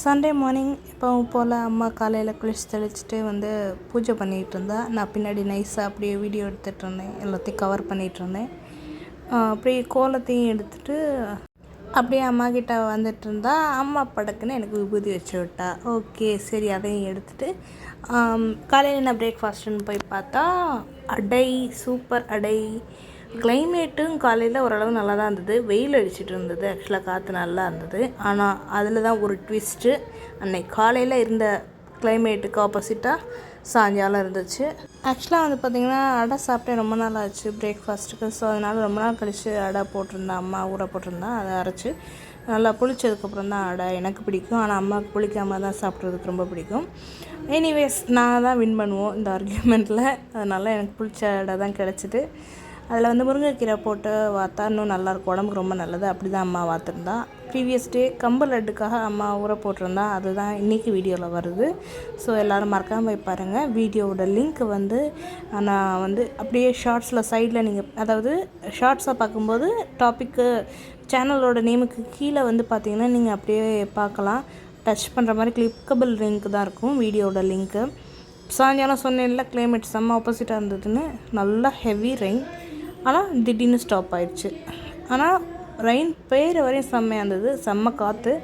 Sunday morning எப்பவும் போல் அம்மா காலையில் குளிச்சு தெளிச்சுட்டு வந்து பூஜை பண்ணிகிட்டு இருந்தா. நான் பின்னாடி நைஸாக அப்படியே வீடியோ எடுத்துகிட்டு இருந்தேன், எல்லாத்தையும் கவர் பண்ணிகிட்டு இருந்தேன். அப்படியே கோலத்தையும் எடுத்துகிட்டு அப்படியே அம்மா கிட்ட வந்துட்டு இருந்தா. அம்மா படக்குன்னு எனக்கு விபூதி வச்சு விட்டா. ஓகே சரி, அதையும் எடுத்துகிட்டு காலையில் என்ன பிரேக்ஃபாஸ்ட்டுன்னு போய் பார்த்தா அடை, சூப்பர் அடை. கிளைமேட்டும் காலையில் ஓரளவு நல்லா தான் இருந்தது, வெயில் அடிச்சிட்டு இருந்தது, ஆக்சுவலாக காற்று நல்லா இருந்தது. ஆனால் அதில் தான் ஒரு ட்விஸ்ட்டு, அன்னைக்கு காலையில் இருந்த கிளைமேட்டுக்கு ஆப்போசிட்டாக சாயங்காலம் இருந்துச்சு. ஆக்சுவலாக வந்து பார்த்திங்கன்னா அடை சாப்பிட்டே ரொம்ப நாள் ஆச்சு பிரேக்ஃபாஸ்ட்டுக்கு. ஸோ அதனால் ரொம்ப நாள் கழித்து அடை போட்டிருந்தேன், அம்மா ஊற போட்டிருந்தேன். அதை அரைச்சி நல்லா புளிச்சதுக்கப்புறம் தான் அடை எனக்கு பிடிக்கும், ஆனால் அம்மாவுக்கு புளிக்காமல் தான் சாப்பிட்றதுக்கு ரொம்ப பிடிக்கும். எனிவேஸ், நான் தான் வின் பண்ணுவோம் இந்த ஆர்கியூமெண்ட்டில். அதனால் எனக்கு பிடிச்ச அடை தான் கிடச்சிது. அதில் வந்து முருங்கைக்கீரை போட்டு வாத்தா இன்னும் நல்லாயிருக்கும், உடம்புக்கு ரொம்ப நல்லது. அப்படி தான் அம்மா வாத்திருந்தா. ப்ரீவியஸ் டே கம்பு லட்டுக்காக அம்மா ஊற போட்டிருந்தா, அதுதான் இன்றைக்கி வீடியோவில் வருது. ஸோ எல்லோரும் மறக்காமல் போய் பாருங்கள். வீடியோவோட லிங்க் வந்து நான் வந்து அப்படியே ஷார்ட்ஸில் சைடில் நீங்கள், அதாவது ஷார்ட்ஸாக பார்க்கும்போது டாப்பிக்கு சேனலோட நேமுக்கு கீழே வந்து பார்த்திங்கன்னா நீங்கள் அப்படியே பார்க்கலாம். டச் பண்ணுற மாதிரி கிளிக்கபிள் லிங்க் தான் இருக்கும் வீடியோட லிங்க்கு. சாயங்காலம் சொன்னேன்ல கிளைமேட் செம்ம ஆப்போசிட்டாக இருந்ததுன்னு. நல்லா ஹெவி ரெயின், ஆனால் திடீர்னு ஸ்டாப் ஆயிடுச்சு. ஆனால் ரெயின் பெய்கிற வரையும் செம்மையாக இருந்தது, செம்ம காற்று,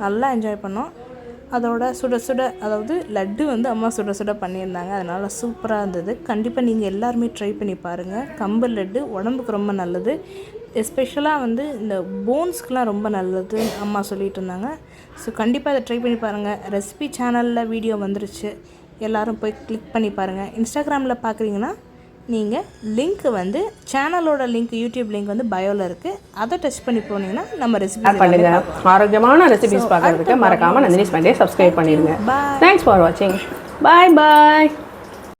நல்லா என்ஜாய் பண்ணோம். அதோட சுட சுட, அதாவது லட்டு வந்து அம்மா சுட சுட பண்ணியிருந்தாங்க, அதனால் சூப்பராக இருந்தது. கண்டிப்பாக நீங்கள் எல்லாருமே ட்ரை பண்ணி பாருங்கள். கம்பு லட்டு உடம்புக்கு ரொம்ப நல்லது, எஸ்பெஷலாக வந்து இந்த போன்ஸ்க்கெலாம் ரொம்ப நல்லது அம்மா சொல்லிகிட்டு இருந்தாங்க. ஸோ கண்டிப்பாக அதை ட்ரை பண்ணி பாருங்கள். ரெசிபி சேனலில் வீடியோ வந்துருச்சு, எல்லோரும் போய் கிளிக் பண்ணி பாருங்கள். இன்ஸ்டாகிராமில் பார்க்குறீங்கன்னா நீங்கள் லிங்க் வந்து சேனலோட லிங்க், யூடியூப் லிங்க் வந்து பயோவில் இருக்குது, அதை டச் பண்ணி போனீங்கன்னா நம்ம ரெசிபி பண்ணுங்கள். ஆரோக்கியமான ரெசிபிஸ் பார்க்குறதுக்கு மறக்காமல் நந்தினிஸ் பண்டே சப்ஸ்கிரைப் பண்ணிடுங்க. தேங்க்ஸ் ஃபார் வாட்சிங். பாய் பாய்.